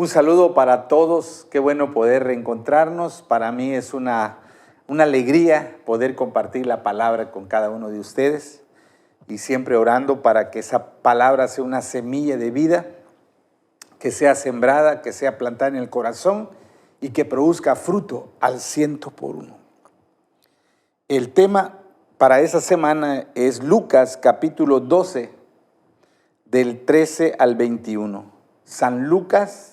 Un saludo para todos, qué bueno poder reencontrarnos. Para mí es una alegría poder compartir la palabra con cada uno de ustedes y siempre orando para que esa palabra sea una semilla de vida, que sea sembrada, que sea plantada en el corazón y que produzca fruto al 100%. El tema para esa semana es Lucas capítulo 12, del 13 al 21. San Lucas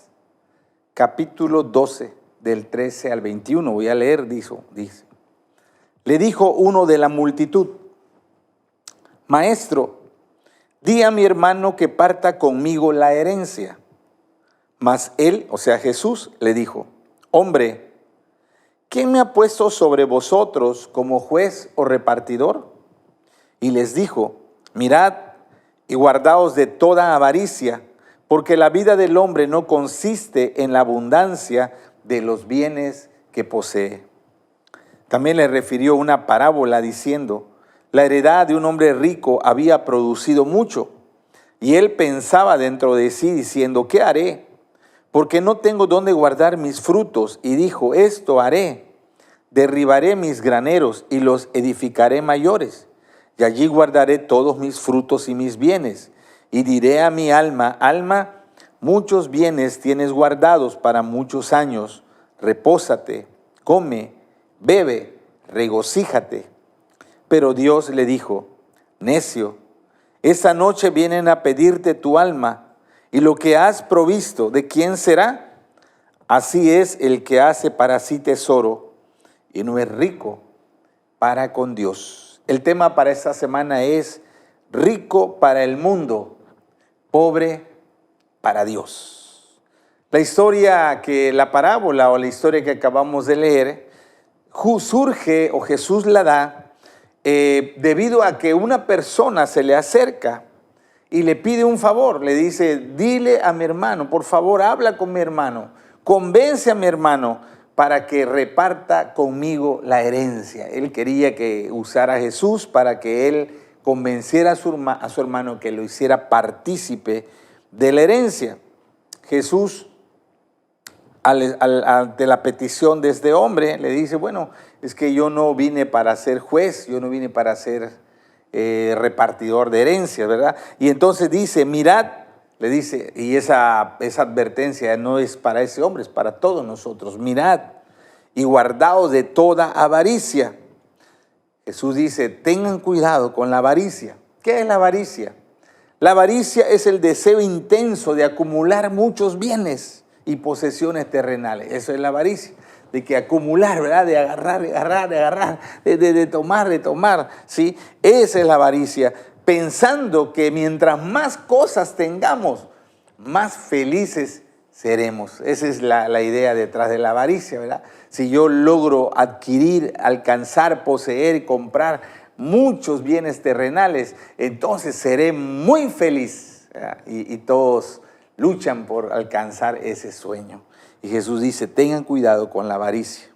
capítulo 12, del 13 al 21. Voy a leer, dice. Le dijo uno de la multitud: Maestro, di a mi hermano que parta conmigo la herencia. Mas él, o sea Jesús, le dijo: Hombre, ¿quién me ha puesto sobre vosotros como juez o repartidor? Y les dijo: Mirad y guardaos de toda avaricia, porque la vida del hombre no consiste en la abundancia de los bienes que posee. También le refirió una parábola diciendo: La heredad de un hombre rico había producido mucho, y él pensaba dentro de sí diciendo: ¿qué haré? Porque no tengo dónde guardar mis frutos. Y dijo: esto haré, derribaré mis graneros y los edificaré mayores, y allí guardaré todos mis frutos y mis bienes. Y diré a mi alma: alma, muchos bienes tienes guardados para muchos años, repósate, come, bebe, regocíjate. Pero Dios le dijo: necio, esta noche vienen a pedirte tu alma, y lo que has provisto, ¿de quién será? Así es el que hace para sí tesoro y no es rico para con Dios. El tema para esta semana es rico para el mundo, pobre para Dios. La parábola o la historia que acabamos de leer surge, o Jesús la da debido a que una persona se le acerca y le pide un favor. Le dice: dile a mi hermano, por favor, habla con mi hermano, convence a mi hermano para que reparta conmigo la herencia. Él quería que usara a Jesús para que él convenciera a su hermano, que lo hiciera partícipe de la herencia. Jesús, ante la petición de este hombre, le dice: bueno, es que yo no vine para ser juez, yo no vine para ser repartidor de herencias, ¿verdad? Y entonces dice: mirad, le dice, y esa advertencia no es para ese hombre, es para todos nosotros: mirad y guardaos de toda avaricia. Jesús dice: tengan cuidado con la avaricia. ¿Qué es la avaricia? La avaricia es el deseo intenso de acumular muchos bienes y posesiones terrenales. Eso es la avaricia, de que acumular, ¿verdad? De agarrar, de tomar, ¿sí? Esa es la avaricia, pensando que mientras más cosas tengamos, más felices seremos. Esa es la idea detrás de la avaricia, ¿verdad? Si yo logro adquirir, alcanzar, poseer y comprar muchos bienes terrenales, entonces seré muy feliz, y todos luchan por alcanzar ese sueño. Y Jesús dice: tengan cuidado con la avaricia.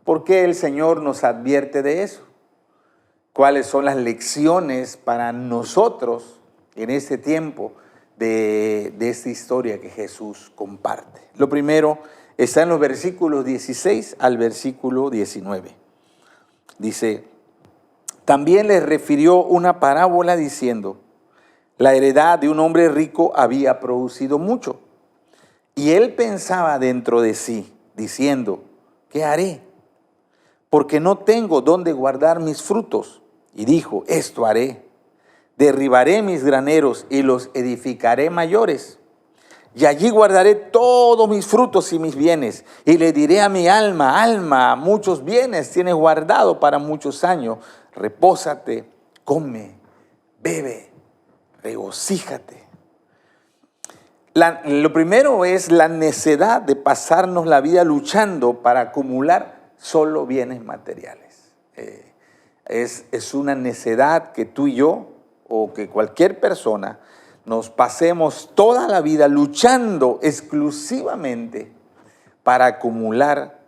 ¿Por qué el Señor nos advierte de eso? ¿Cuáles son las lecciones para nosotros en este tiempo de esta historia que Jesús comparte? Lo primero está en los versículos 16 al versículo 19. Dice: también les refirió una parábola diciendo: la heredad de un hombre rico había producido mucho. Y él pensaba dentro de sí, diciendo: ¿qué haré? Porque no tengo dónde guardar mis frutos. Y dijo: esto haré, derribaré mis graneros y los edificaré mayores. Y allí guardaré todos mis frutos y mis bienes. Y le diré a mi alma: alma, muchos bienes tienes guardado para muchos años. Repósate, come, bebe, regocíjate. Lo primero es la necedad de pasarnos la vida luchando para acumular solo bienes materiales. Es una necedad que tú y yo, o que cualquier persona, nos pasemos toda la vida luchando exclusivamente para acumular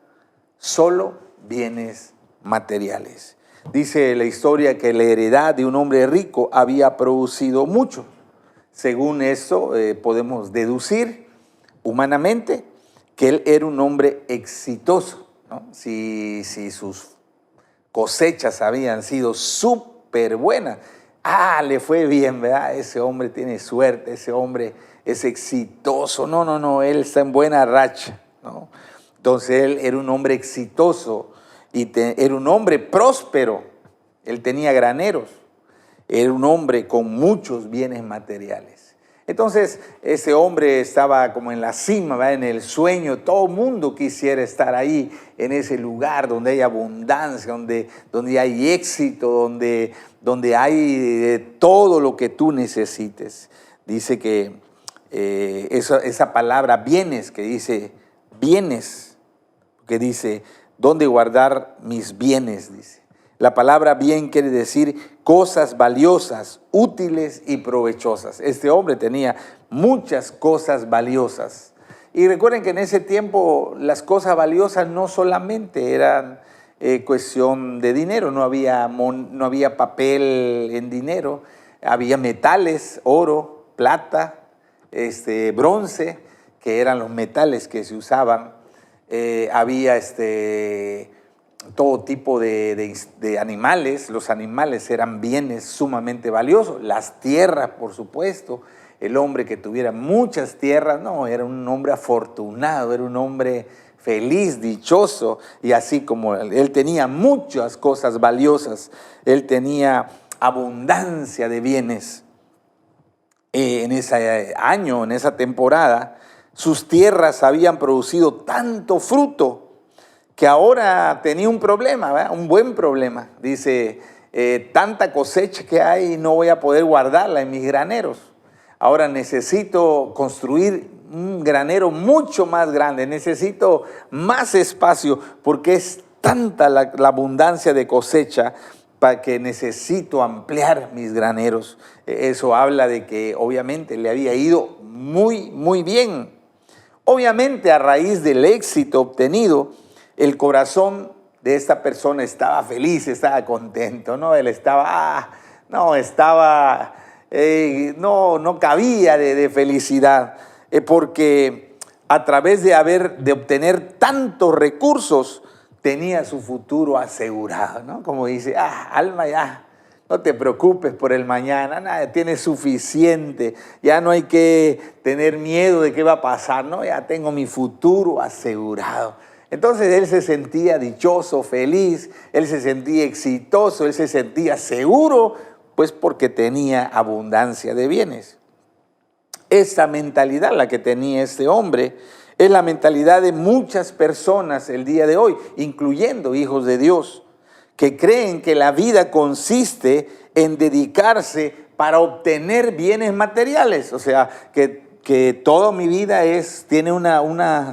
solo bienes materiales. Dice la historia que la heredad de un hombre rico había producido mucho. Según eso podemos deducir humanamente, que él era un hombre exitoso, ¿no? Si sus cosechas habían sido súper buenas, le fue bien, ¿verdad? Ese hombre tiene suerte, ese hombre es exitoso. No, él está en buena racha, ¿no? Entonces él era un hombre exitoso y era un hombre próspero. Él tenía graneros, era un hombre con muchos bienes materiales. Entonces ese hombre estaba como en la cima, ¿verdad? En el sueño. Todo mundo quisiera estar ahí, en ese lugar donde hay abundancia, donde hay éxito, donde hay todo lo que tú necesites. Dice que esa palabra bienes, que dice bienes, que dice ¿dónde guardar mis bienes? Dice. La palabra bien quiere decir cosas valiosas, útiles y provechosas. Este hombre tenía muchas cosas valiosas. Y recuerden que en ese tiempo las cosas valiosas no solamente eran cuestión de dinero, no había papel en dinero, había metales, oro, plata, bronce, que eran los metales que se usaban. Había todo tipo de animales. Los animales eran bienes sumamente valiosos. Las tierras, por supuesto. El hombre que tuviera muchas tierras, no, era un hombre afortunado, era un hombre feliz, dichoso. Y así como él tenía muchas cosas valiosas, él tenía abundancia de bienes. En ese año, en esa temporada, sus tierras habían producido tanto fruto que ahora tenía un problema, ¿verdad? Un buen problema. Dice, tanta cosecha que hay, no voy a poder guardarla en mis graneros. Ahora necesito construir un granero mucho más grande, necesito más espacio porque es tanta la abundancia de cosecha para que necesito ampliar mis graneros. Eso habla de que obviamente le había ido muy, muy bien. Obviamente a raíz del éxito obtenido, el corazón de esta persona estaba feliz, estaba contento, ¿no? Él estaba, no cabía de felicidad, porque a través de obtener tantos recursos, tenía su futuro asegurado, ¿no? Como dice, alma, ya, no te preocupes por el mañana, nada, tienes suficiente, ya no hay que tener miedo de qué va a pasar, ¿no? Ya tengo mi futuro asegurado. Entonces él se sentía dichoso, feliz, él se sentía exitoso, él se sentía seguro, pues porque tenía abundancia de bienes. Esa mentalidad, la que tenía este hombre, es la mentalidad de muchas personas el día de hoy, incluyendo hijos de Dios, que creen que la vida consiste en dedicarse para obtener bienes materiales. O sea, que toda mi vida tiene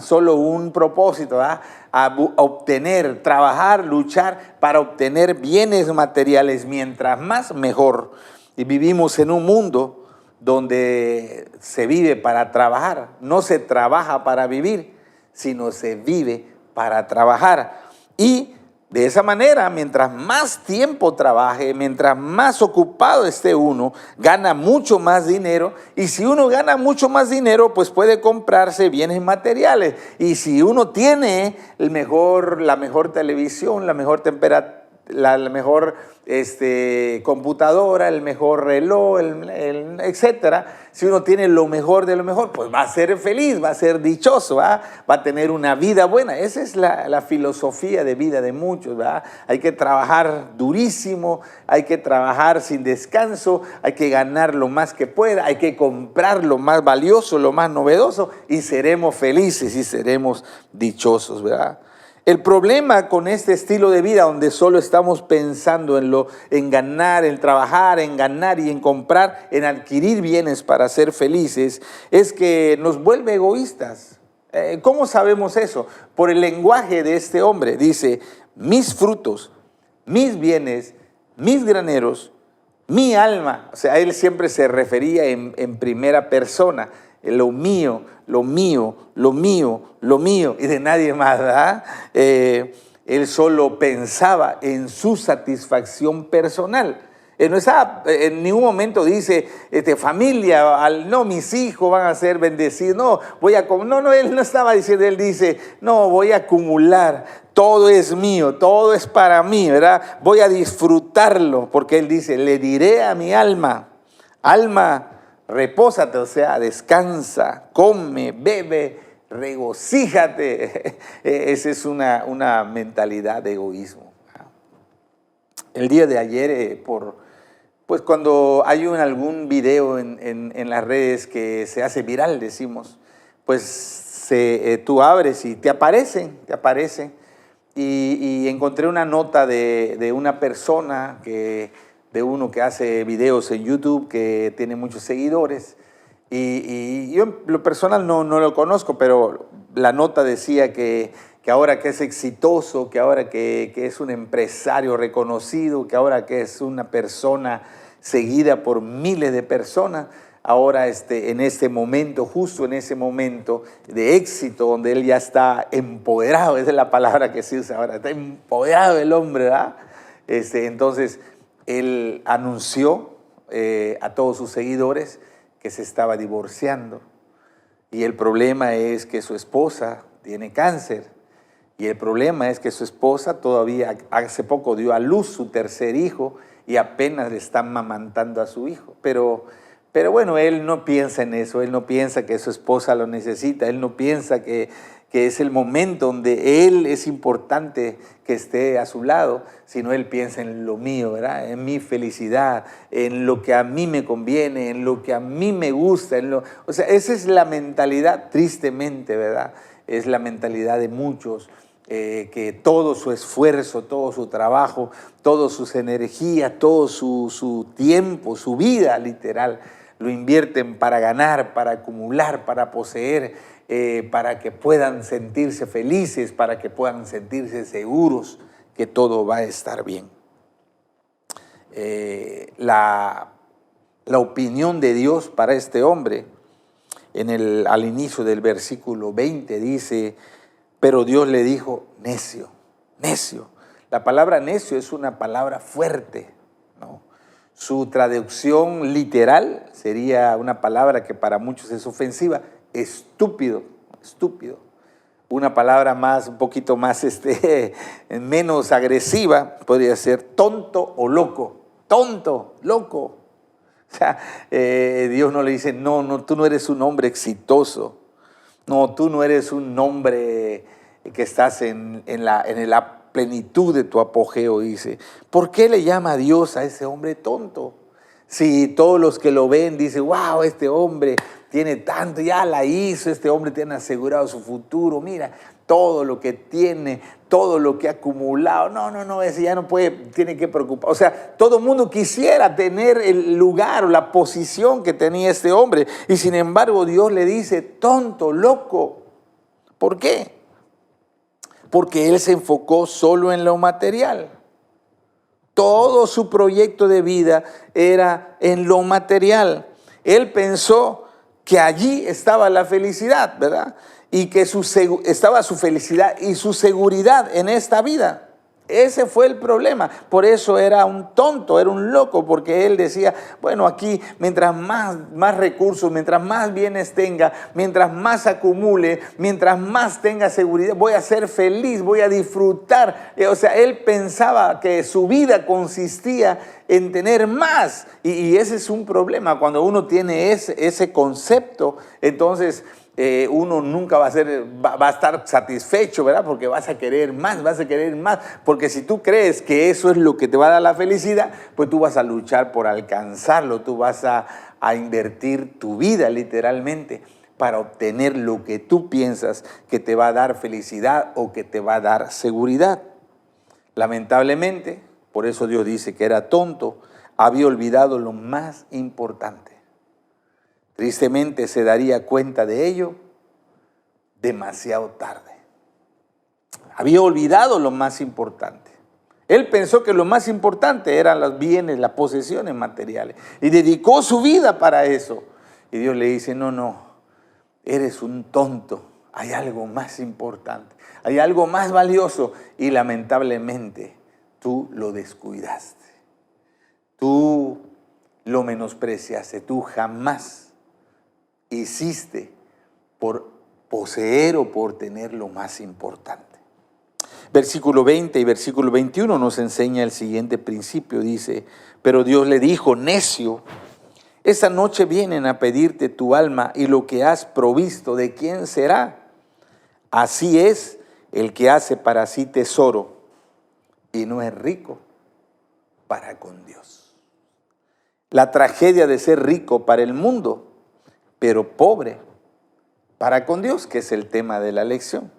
solo un propósito, ¿verdad? A obtener, trabajar, luchar para obtener bienes materiales. Mientras más, mejor. Y vivimos en un mundo donde se vive para trabajar. No se trabaja para vivir, sino se vive para trabajar. Y de esa manera, mientras más tiempo trabaje, mientras más ocupado esté uno, gana mucho más dinero. Y si uno gana mucho más dinero, pues puede comprarse bienes materiales. Y si uno tiene la mejor televisión, la mejor temperatura, la mejor computadora, el mejor reloj, etcétera. Si uno tiene lo mejor de lo mejor, pues va a ser feliz, va a ser dichoso, va a tener una vida buena. Esa es la filosofía de vida de muchos, ¿verdad? Hay que trabajar durísimo, hay que trabajar sin descanso, hay que ganar lo más que pueda, hay que comprar lo más valioso, lo más novedoso y seremos felices y seremos dichosos, ¿verdad? El problema con este estilo de vida donde solo estamos pensando en ganar, en trabajar, en ganar y en comprar, en adquirir bienes para ser felices, es que nos vuelve egoístas. ¿Cómo sabemos eso? Por el lenguaje de este hombre. Dice, mis frutos, mis bienes, mis graneros, mi alma. O sea, él siempre se refería en primera persona. Lo mío, lo mío, lo mío, lo mío y de nadie más, ¿verdad? Él solo pensaba en su satisfacción personal. No está, en ningún momento dice, familia, no, mis hijos van a ser bendecidos, no, no, él no estaba diciendo, él dice, no, voy a acumular, todo es mío, todo es para mí, ¿verdad? Voy a disfrutarlo, porque él dice, le diré a mi alma, repósate, o sea, descansa, come, bebe, regocíjate. Esa es una mentalidad de egoísmo. El día de ayer, pues cuando hay algún video en las redes que se hace viral, decimos, pues tú abres y te aparecen. Y encontré una nota de una persona, de uno que hace videos en YouTube, que tiene muchos seguidores. Y yo en lo personal no lo conozco, pero la nota decía que ahora que es exitoso, que ahora que es un empresario reconocido, que ahora que es una persona seguida por miles de personas, ahora en este momento, justo en ese momento de éxito, donde él ya está empoderado, esa es la palabra que se usa ahora, está empoderado el hombre, ¿verdad? Entonces, él anunció a todos sus seguidores que se estaba divorciando. Y el problema es que su esposa tiene cáncer. Y el problema es que su esposa todavía hace poco dio a luz su tercer hijo y apenas le están mamantando a su hijo. Pero bueno, él no piensa en eso, él no piensa que su esposa lo necesita, él no piensa que es el momento donde él es importante que esté a su lado, sino él piensa en lo mío, ¿verdad? En mi felicidad, en lo que a mí me conviene, en lo que a mí me gusta. O sea, esa es la mentalidad, tristemente, ¿verdad? Es la mentalidad de muchos, que todo su esfuerzo, todo su trabajo, todas sus energías, todo su tiempo, su vida literal, lo invierten para ganar, para acumular, para poseer, para que puedan sentirse felices, para que puedan sentirse seguros que todo va a estar bien. La opinión de Dios para este hombre, al inicio del versículo 20 dice, pero Dios le dijo, necio, necio. La palabra necio es una palabra fuerte, ¿no? Su traducción literal sería una palabra que para muchos es ofensiva, estúpido, estúpido. Una palabra un poquito más, menos agresiva, podría ser tonto o loco. Tonto, loco. O sea, Dios no le dice, no, tú no eres un hombre exitoso. No, tú no eres un hombre que estás en la plenitud de tu apogeo, dice. ¿Por qué le llama a Dios a ese hombre tonto? Si todos los que lo ven dicen, wow, este hombre tiene tanto, ya la hizo, este hombre tiene asegurado su futuro, mira, todo lo que tiene, todo lo que ha acumulado, no, ese ya no puede, tiene que preocupar. O sea, todo el mundo quisiera tener el lugar o la posición que tenía este hombre, y sin embargo Dios le dice, tonto, loco. ¿Por qué? Porque él se enfocó solo en lo material. Todo su proyecto de vida era en lo material. Él pensó que allí estaba la felicidad, ¿verdad? Y que estaba su felicidad y su seguridad en esta vida. Ese fue el problema. Por eso era un tonto, era un loco, porque él decía, bueno, aquí mientras más recursos, mientras más bienes tenga, mientras más acumule, mientras más tenga seguridad, voy a ser feliz, voy a disfrutar. O sea, él pensaba que su vida consistía en tener más. Y ese es un problema. Cuando uno tiene ese concepto, entonces uno nunca va a estar satisfecho, ¿verdad? Porque vas a querer más, porque si tú crees que eso es lo que te va a dar la felicidad, pues tú vas a luchar por alcanzarlo, tú vas a invertir tu vida literalmente para obtener lo que tú piensas que te va a dar felicidad o que te va a dar seguridad. Lamentablemente, por eso Dios dice que era tonto, había olvidado lo más importante. Tristemente se daría cuenta de ello demasiado tarde. Había olvidado lo más importante. Él pensó que lo más importante eran los bienes, las posesiones materiales, y dedicó su vida para eso. Y Dios le dice, no, eres un tonto, hay algo más importante, hay algo más valioso, y lamentablemente tú lo descuidaste. Tú lo menospreciaste, tú jamás hiciste por poseer o por tener lo más importante. Versículo 20 y versículo 21 nos enseña el siguiente principio. Dice, pero Dios le dijo, necio, esta noche vienen a pedirte tu alma y lo que has provisto, ¿de quién será? Así es el que hace para sí tesoro y no es rico para con Dios. La tragedia de ser rico para el mundo, pero pobre para con Dios, que es el tema de la lección.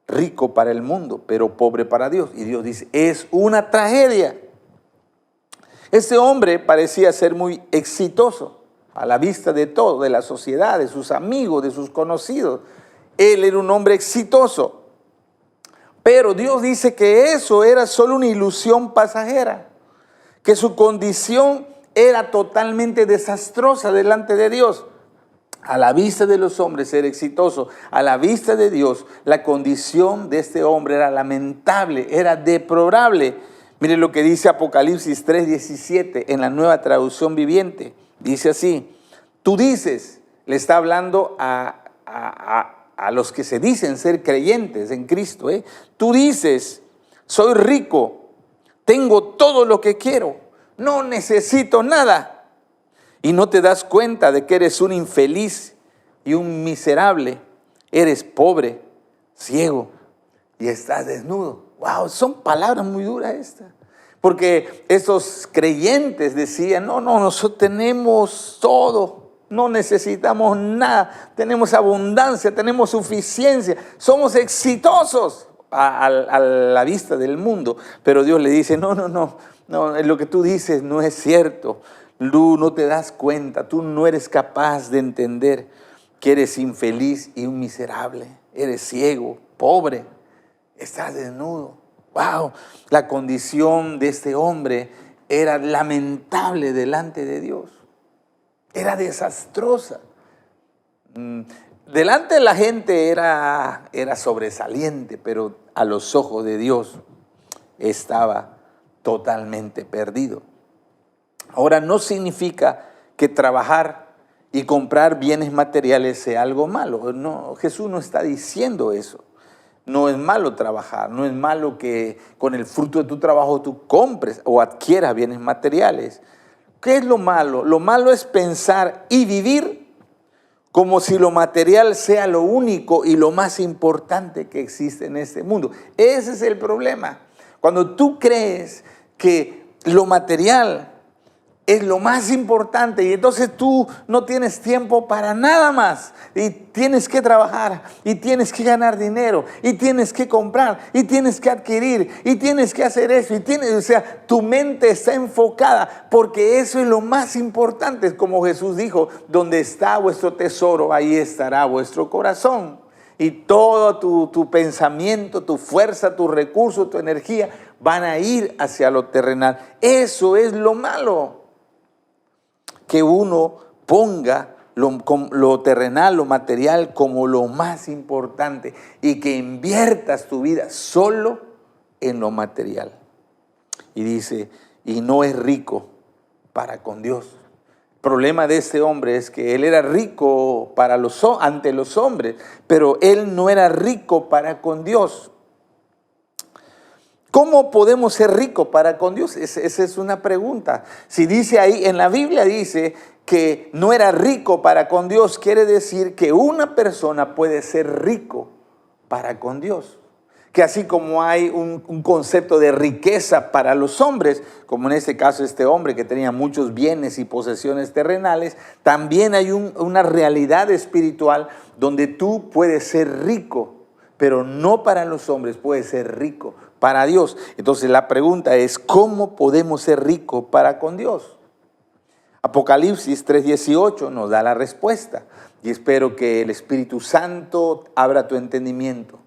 Rico para el mundo, pero pobre para Dios. Y Dios dice, es una tragedia. Este hombre parecía ser muy exitoso a la vista de todo, de la sociedad, de sus amigos, de sus conocidos. Él era un hombre exitoso. Pero Dios dice que eso era solo una ilusión pasajera, que su condición era totalmente desastrosa delante de Dios. A la vista de los hombres era exitoso, a la vista de Dios la condición de este hombre era lamentable, era deplorable. Mire lo que dice Apocalipsis 3:17 en la Nueva Traducción Viviente. Dice así, tú dices, le está hablando a los que se dicen ser creyentes en Cristo, Tú dices, soy rico, tengo todo lo que quiero, no necesito nada. Y no te das cuenta de que eres un infeliz y un miserable. Eres pobre, ciego y estás desnudo. Wow, son palabras muy duras estas. Porque esos creyentes decían, no, nosotros tenemos todo. No necesitamos nada. Tenemos abundancia, tenemos suficiencia. Somos exitosos a la vista del mundo. Pero Dios le dice, no, lo que tú dices no es cierto. Tú no te das cuenta, tú no eres capaz de entender que eres infeliz y un miserable, eres ciego, pobre, estás desnudo. Wow, la condición de este hombre era lamentable delante de Dios, era desastrosa. Delante de la gente era sobresaliente, pero a los ojos de Dios estaba totalmente perdido. Ahora, no significa que trabajar y comprar bienes materiales sea algo malo. No, Jesús no está diciendo eso. No es malo trabajar, no es malo que con el fruto de tu trabajo tú compres o adquieras bienes materiales. ¿Qué es lo malo? Lo malo es pensar y vivir como si lo material sea lo único y lo más importante que existe en este mundo. Ese es el problema. Cuando tú crees que lo material es lo más importante y entonces tú no tienes tiempo para nada más y tienes que trabajar y tienes que ganar dinero y tienes que comprar y tienes que adquirir y tienes que hacer eso o sea, tu mente está enfocada porque eso es lo más importante, como Jesús dijo, donde está vuestro tesoro, ahí estará vuestro corazón. Y todo tu pensamiento, tu fuerza, tus recursos, tu energía van a ir hacia lo terrenal. Eso es lo malo. Que uno ponga lo terrenal, lo material como lo más importante y que inviertas tu vida solo en lo material. Y dice, y no es rico para con Dios. El problema de este hombre es que él era rico ante los hombres, pero él no era rico para con Dios. ¿Cómo podemos ser ricos para con Dios? Esa es una pregunta. Si dice ahí, en la Biblia dice que no era rico para con Dios, quiere decir que una persona puede ser rico para con Dios. Que así como hay un concepto de riqueza para los hombres, como en este caso este hombre que tenía muchos bienes y posesiones terrenales, también hay una realidad espiritual donde tú puedes ser rico, pero no para los hombres, puedes ser rico para Dios. Entonces la pregunta es, ¿cómo podemos ser ricos para con Dios? Apocalipsis 3:18 nos da la respuesta y espero que el Espíritu Santo abra tu entendimiento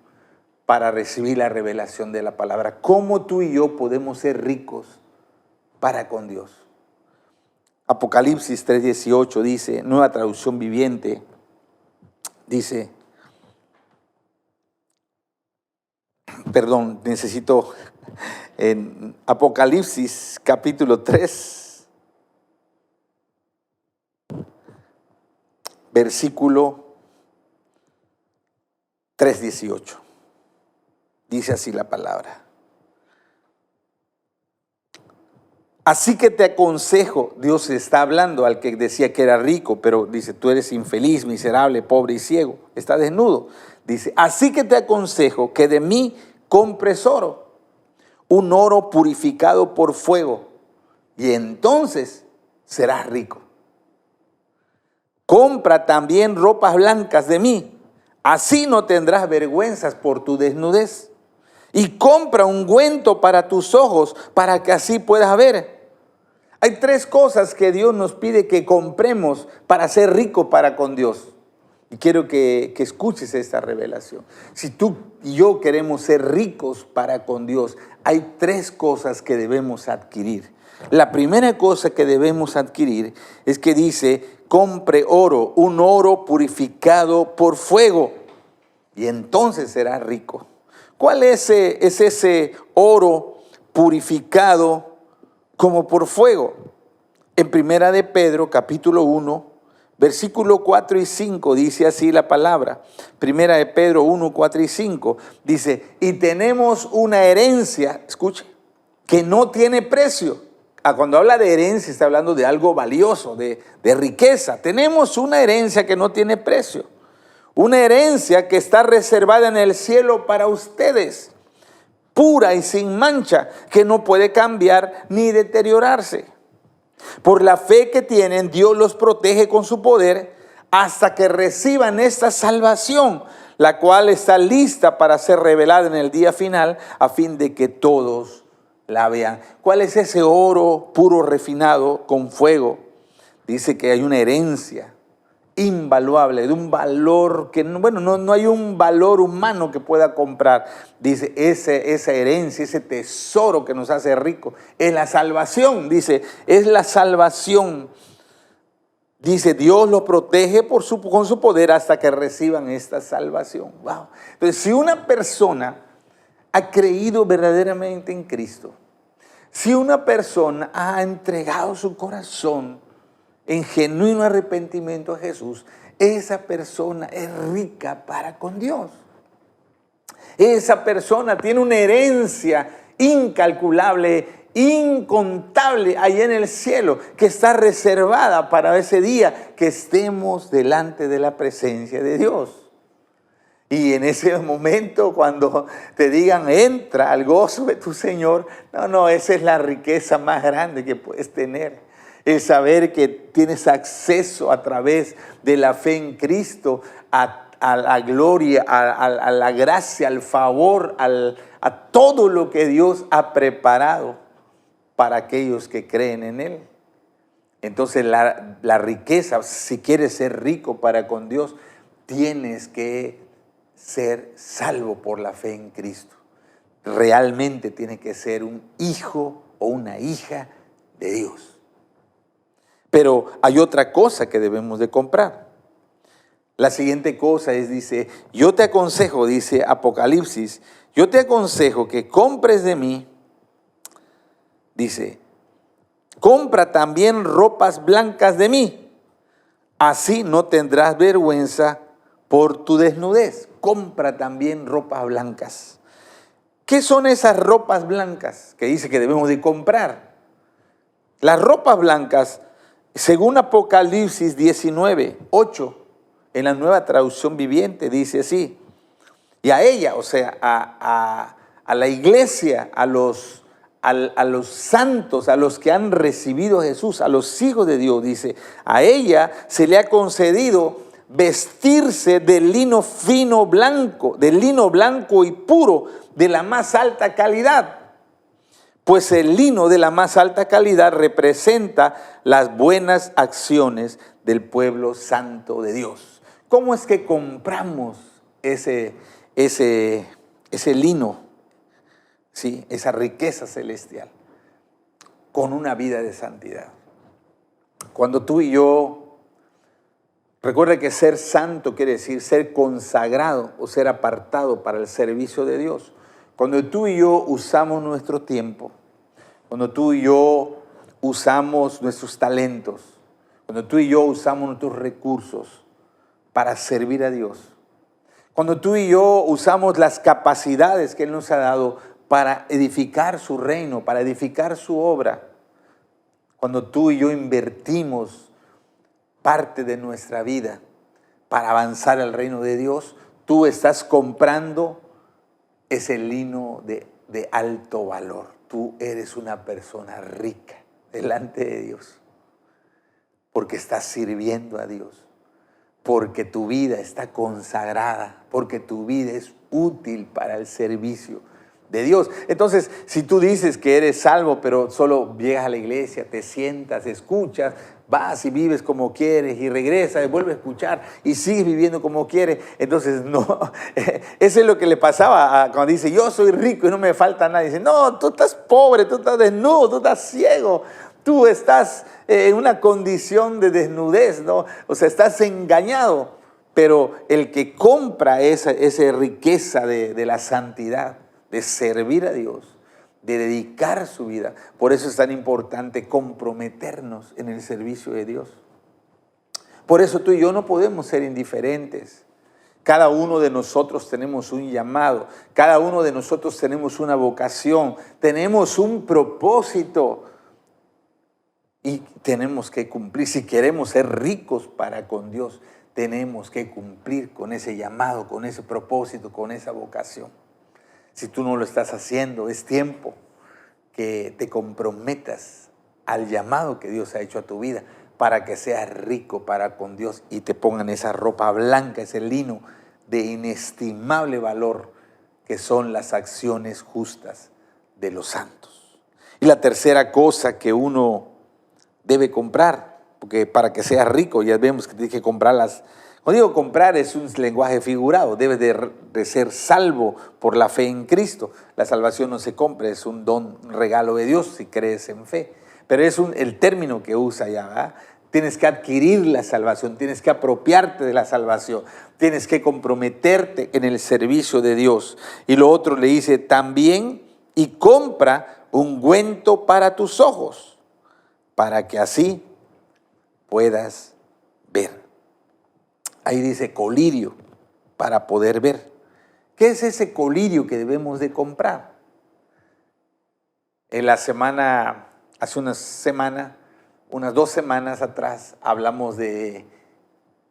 para recibir la revelación de la palabra. ¿Cómo tú y yo podemos ser ricos para con Dios? Apocalipsis 3:18 dice, Nueva Traducción Viviente, dice, necesito en Apocalipsis capítulo 3, versículo 3:18. Dice así la palabra. Así que te aconsejo, Dios está hablando al que decía que era rico, pero dice, tú eres infeliz, miserable, pobre y ciego, está desnudo. Dice, así que te aconsejo que de mí compres oro, un oro purificado por fuego, y entonces serás rico. Compra también ropas blancas de mí, así no tendrás vergüenzas por tu desnudez. Y compra ungüento para tus ojos, para que así puedas ver. Hay tres cosas que Dios nos pide que compremos para ser rico para con Dios. Y quiero que escuches esta revelación. Si tú y yo queremos ser ricos para con Dios, hay tres cosas que debemos adquirir. La primera cosa que debemos adquirir es que dice, compre oro, un oro purificado por fuego, y entonces serás rico. ¿Cuál es ese oro purificado como por fuego? En Primera de Pedro, capítulo 1, versículo 4 y 5, dice así la palabra. Primera de Pedro 1, 4 y 5, dice, y tenemos una herencia, escuche, que no tiene precio. Cuando habla de herencia, está hablando de algo valioso, de riqueza. Tenemos una herencia que no tiene precio. Una herencia que está reservada en el cielo para ustedes, pura y sin mancha, que no puede cambiar ni deteriorarse. Por la fe que tienen, Dios los protege con su poder hasta que reciban esta salvación, la cual está lista para ser revelada en el día final, a fin de que todos la vean. ¿Cuál es ese oro puro refinado con fuego? Dice que hay una herencia invaluable, de un valor que, no hay un valor humano que pueda comprar. Dice, esa herencia, ese tesoro que nos hace ricos, es la salvación. Dice, es la salvación. Dice, Dios los protege con su poder hasta que reciban esta salvación. Wow. Entonces, si una persona ha creído verdaderamente en Cristo, si una persona ha entregado su corazón en genuino arrepentimiento a Jesús, esa persona es rica para con Dios. Esa persona tiene una herencia incalculable, incontable allá en el cielo, que está reservada para ese día que estemos delante de la presencia de Dios. Y en ese momento, cuando te digan, entra al gozo de tu Señor, esa es la riqueza más grande que puedes tener. El saber que tienes acceso a través de la fe en Cristo a la gloria, a la gracia, al favor, a todo lo que Dios ha preparado para aquellos que creen en Él. Entonces la riqueza, si quieres ser rico para con Dios, tienes que ser salvo por la fe en Cristo. Realmente tienes que ser un hijo o una hija de Dios. Pero hay otra cosa que debemos de comprar. La siguiente cosa dice, yo te aconsejo, dice Apocalipsis, yo te aconsejo que compres de mí, dice, compra también ropas blancas de mí, así no tendrás vergüenza por tu desnudez. Compra también ropas blancas. ¿Qué son esas ropas blancas que dice que debemos de comprar? Las ropas blancas, según Apocalipsis 19, 8, en la Nueva Traducción Viviente, dice así, y a ella, o sea, a la iglesia, a los santos, a los que han recibido a Jesús, a los hijos de Dios, dice, a ella se le ha concedido vestirse de lino fino blanco, de lino blanco y puro, de la más alta calidad. Pues el lino de la más alta calidad representa las buenas acciones del pueblo santo de Dios. ¿Cómo es que compramos ese lino? ¿Sí? Esa riqueza celestial. Con una vida de santidad. Cuando tú y yo, recuerda que ser santo quiere decir ser consagrado o ser apartado para el servicio de Dios. Cuando tú y yo usamos nuestro tiempo, cuando tú y yo usamos nuestros talentos, cuando tú y yo usamos nuestros recursos para servir a Dios, cuando tú y yo usamos las capacidades que Él nos ha dado para edificar su reino, para edificar su obra, cuando tú y yo invertimos parte de nuestra vida para avanzar al reino de Dios, tú estás comprando ese lino de alto valor. Tú eres una persona rica delante de Dios, porque estás sirviendo a Dios, porque tu vida está consagrada, porque tu vida es útil para el servicio de Dios. Entonces, si tú dices que eres salvo, pero solo llegas a la iglesia, te sientas, escuchas, vas y vives como quieres y regresas y vuelves a escuchar y sigues viviendo como quieres, entonces no, eso es lo que le pasaba cuando dice, yo soy rico y no me falta nada. Dice, no, tú estás pobre, tú estás desnudo, tú estás ciego, tú estás en una condición de desnudez, ¿no? O sea, estás engañado. Pero el que compra esa riqueza de la santidad, de servir a Dios, de dedicar su vida. Por eso es tan importante comprometernos en el servicio de Dios. Por eso tú y yo no podemos ser indiferentes. Cada uno de nosotros tenemos un llamado, cada uno de nosotros tenemos una vocación, tenemos un propósito y tenemos que cumplir. Si queremos ser ricos para con Dios, tenemos que cumplir con ese llamado, con ese propósito, con esa vocación. Si tú no lo estás haciendo, es tiempo que te comprometas al llamado que Dios ha hecho a tu vida para que seas rico para con Dios y te pongan esa ropa blanca, ese lino de inestimable valor que son las acciones justas de los santos. Y la tercera cosa que uno debe comprar, porque para que seas rico ya vemos que tienes que comprarlas. Cuando digo comprar es un lenguaje figurado, debes de ser salvo por la fe en Cristo. La salvación no se compra, es un don, un regalo de Dios si crees en fe. Pero es el término que usa ya, ¿verdad? Tienes que adquirir la salvación, tienes que apropiarte de la salvación, tienes que comprometerte en el servicio de Dios. Y lo otro le dice también, y compra ungüento para tus ojos, para que así puedas ver. Ahí dice colirio, para poder ver. ¿Qué es ese colirio que debemos de comprar? En la semana, hace unas 2 semanas atrás, hablamos de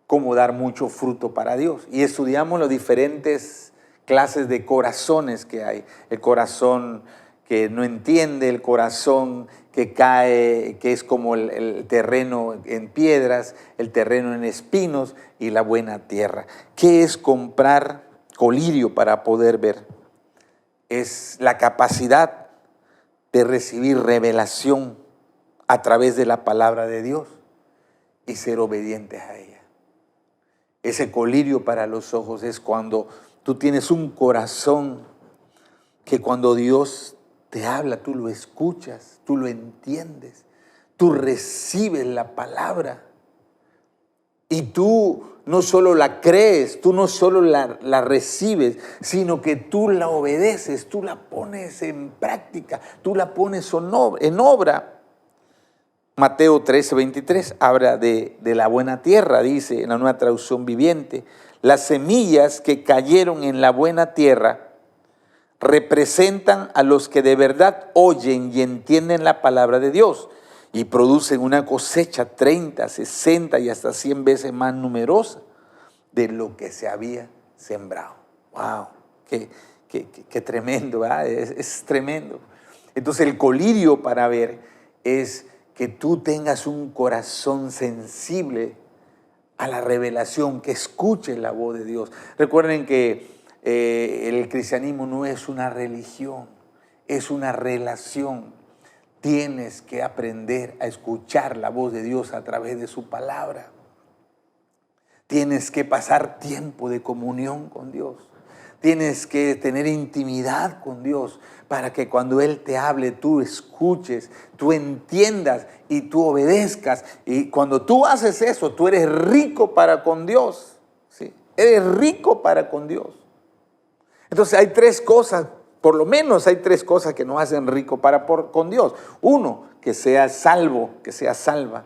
cómo dar mucho fruto para Dios. Y estudiamos las diferentes clases de corazones que hay. El corazón que no entiende, el corazón que cae, que es como el terreno en piedras, el terreno en espinos y la buena tierra. ¿Qué es comprar colirio para poder ver? Es la capacidad de recibir revelación a través de la palabra de Dios y ser obedientes a ella. Ese colirio para los ojos es cuando tú tienes un corazón que cuando Dios te habla, tú lo escuchas, tú lo entiendes, tú recibes la palabra y tú no solo la crees, tú no solo la recibes, sino que tú la obedeces, tú la pones en práctica, tú la pones en obra. Mateo 13:23 habla de la buena tierra, dice en la Nueva Traducción Viviente, las semillas que cayeron en la buena tierra representan a los que de verdad oyen y entienden la palabra de Dios y producen una cosecha 30, 60 y hasta 100 veces más numerosa de lo que se había sembrado. ¡Wow! ¡Qué tremendo! ¿Verdad? Es tremendo. Entonces el colirio para ver es que tú tengas un corazón sensible a la revelación, que escuches la voz de Dios. Recuerden que el cristianismo no es una religión, es una relación. Tienes que aprender a escuchar la voz de Dios a través de su palabra. Tienes que pasar tiempo de comunión con Dios. Tienes que tener intimidad con Dios para que cuando Él te hable, tú escuches, tú entiendas y tú obedezcas. Y cuando tú haces eso, tú eres rico para con Dios. ¿Sí? Eres rico para con Dios. Entonces hay 3 cosas Por lo menos hay 3 cosas que nos hacen rico con Dios. 1, que seas salvo, que seas salva.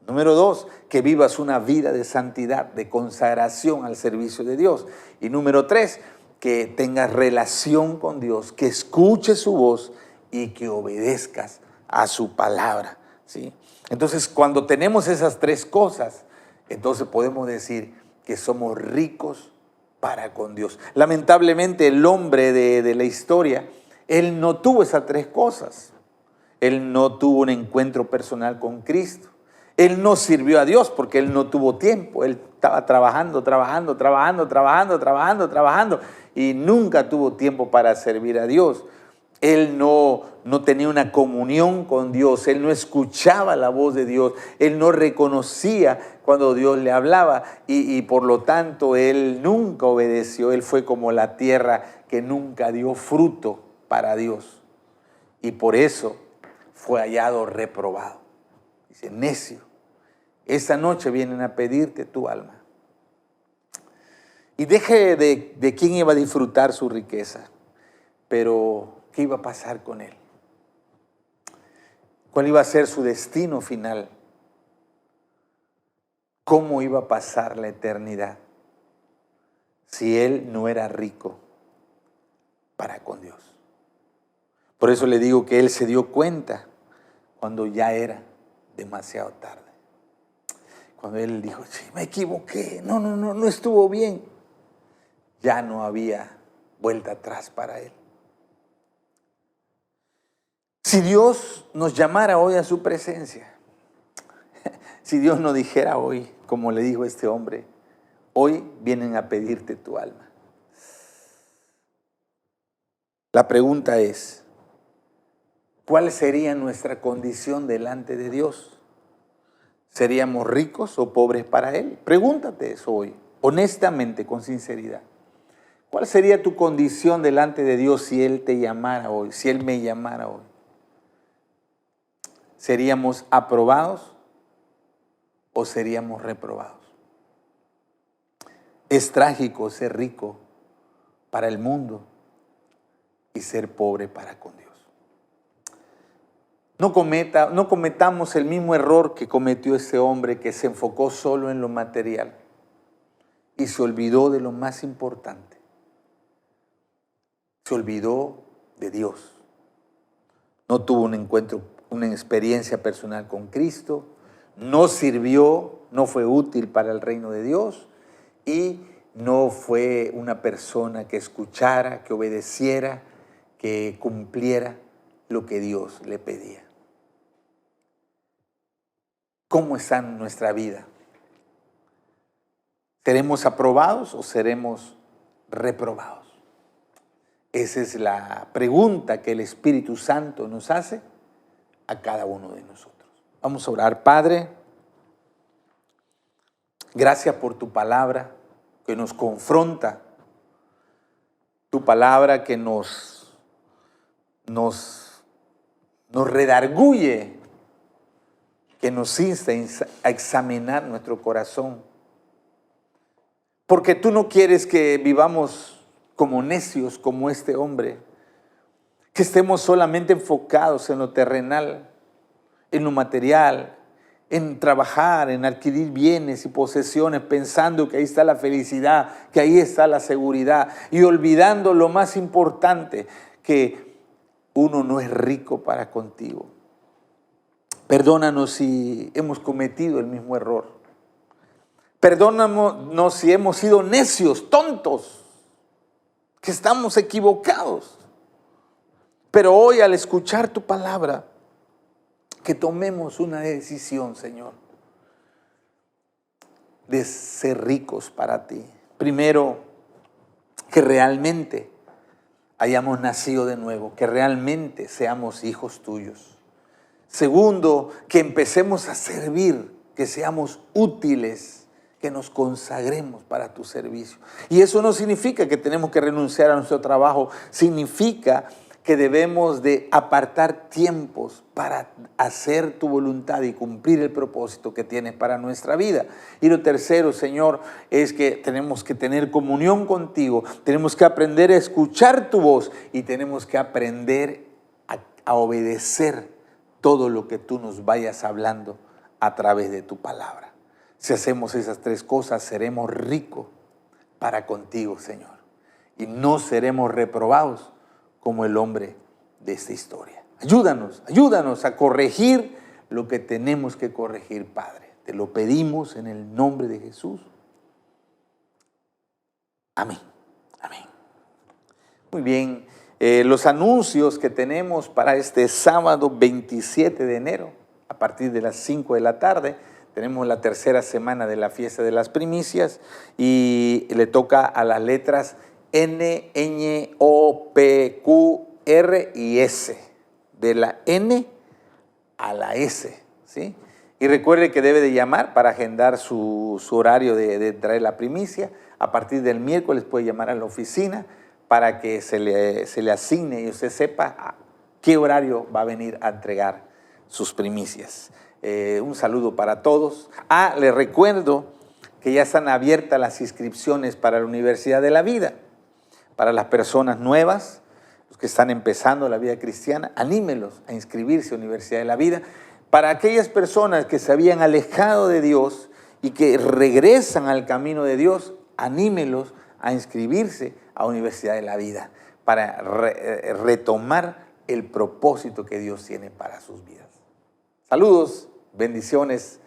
Número 2, que vivas una vida de santidad, de consagración al servicio de Dios. Y número 3, que tengas relación con Dios, que escuches su voz y que obedezcas a su palabra, ¿sí? Entonces, cuando tenemos esas 3 cosas, entonces podemos decir que somos ricos para con Dios. Lamentablemente, el hombre de la historia, él no tuvo esas 3 cosas. Él no tuvo un encuentro personal con Cristo. Él no sirvió a Dios porque él no tuvo tiempo. Él estaba trabajando y nunca tuvo tiempo para servir a Dios. Él no tenía una comunión con Dios. Él no escuchaba la voz de Dios. Él no reconocía cuando Dios le hablaba y por lo tanto él nunca obedeció. Él fue como la tierra que nunca dio fruto para Dios. Y por eso fue hallado reprobado. Dice, necio, esta noche vienen a pedirte tu alma. Y deje de quién iba a disfrutar su riqueza, pero ¿qué iba a pasar con él? ¿Cuál iba a ser su destino final? ¿Cómo iba a pasar la eternidad si él no era rico para con Dios? Por eso le digo que él se dio cuenta cuando ya era demasiado tarde. Cuando él dijo, sí, me equivoqué, no estuvo bien. Ya no había vuelta atrás para él. Si Dios nos llamara hoy a su presencia, si Dios nos dijera hoy, como le dijo este hombre, hoy vienen a pedirte tu alma. La pregunta es, ¿cuál sería nuestra condición delante de Dios? ¿Seríamos ricos o pobres para Él? Pregúntate eso hoy, honestamente, con sinceridad. ¿Cuál sería tu condición delante de Dios si Él te llamara hoy, si Él me llamara hoy? ¿Seríamos aprobados o seríamos reprobados? Es trágico ser rico para el mundo y ser pobre para con Dios. No cometamos el mismo error que cometió ese hombre que se enfocó solo en lo material y se olvidó de lo más importante. Se olvidó de Dios. No tuvo un encuentro, una experiencia personal con Cristo, no sirvió, no fue útil para el reino de Dios y no fue una persona que escuchara, que obedeciera, que cumpliera lo que Dios le pedía. ¿Cómo está nuestra vida? ¿Seremos aprobados o seremos reprobados? Esa es la pregunta que el Espíritu Santo nos hace a cada uno de nosotros. Vamos a orar. Padre, gracias por tu palabra que nos confronta, tu palabra que nos redarguye, que nos insta a examinar nuestro corazón. Porque tú no quieres que vivamos como necios, como este hombre, que estemos solamente enfocados en lo terrenal, en lo material, en trabajar, en adquirir bienes y posesiones, pensando que ahí está la felicidad, que ahí está la seguridad, y olvidando lo más importante, que uno no es rico para contigo. Perdónanos si hemos cometido el mismo error. Perdónanos si hemos sido necios, tontos, que estamos equivocados. Pero hoy al escuchar tu palabra, que tomemos una decisión, Señor, de ser ricos para ti. Primero, que realmente hayamos nacido de nuevo, que realmente seamos hijos tuyos. Segundo, que empecemos a servir, que seamos útiles, que nos consagremos para tu servicio. Y eso no significa que tenemos que renunciar a nuestro trabajo, significa que debemos de apartar tiempos para hacer tu voluntad y cumplir el propósito que tienes para nuestra vida. Y lo tercero, Señor, es que tenemos que tener comunión contigo, tenemos que aprender a escuchar tu voz y tenemos que aprender a obedecer todo lo que tú nos vayas hablando a través de tu palabra. Si hacemos esas tres cosas, seremos ricos para contigo, Señor, y no seremos reprobados como el hombre de esta historia. Ayúdanos a corregir lo que tenemos que corregir, Padre. Te lo pedimos en el nombre de Jesús. Amén. Amén. Muy bien. Los anuncios que tenemos para este sábado 27 de enero, a partir de las 5 de la tarde, tenemos la tercera semana de la fiesta de las primicias y le toca a las letras N, Ñ, O, P, Q, R y S. De la N a la S, ¿sí? Y recuerde que debe de llamar para agendar su horario de traer la primicia. A partir del miércoles puede llamar a la oficina para que se le asigne y usted sepa a qué horario va a venir a entregar sus primicias. Un saludo para todos. Les recuerdo que ya están abiertas las inscripciones para la Universidad de la Vida. Para las personas nuevas, los que están empezando la vida cristiana, anímelos a inscribirse a Universidad de la Vida. Para aquellas personas que se habían alejado de Dios y que regresan al camino de Dios, anímelos a inscribirse a Universidad de la Vida para retomar el propósito que Dios tiene para sus vidas. Saludos, bendiciones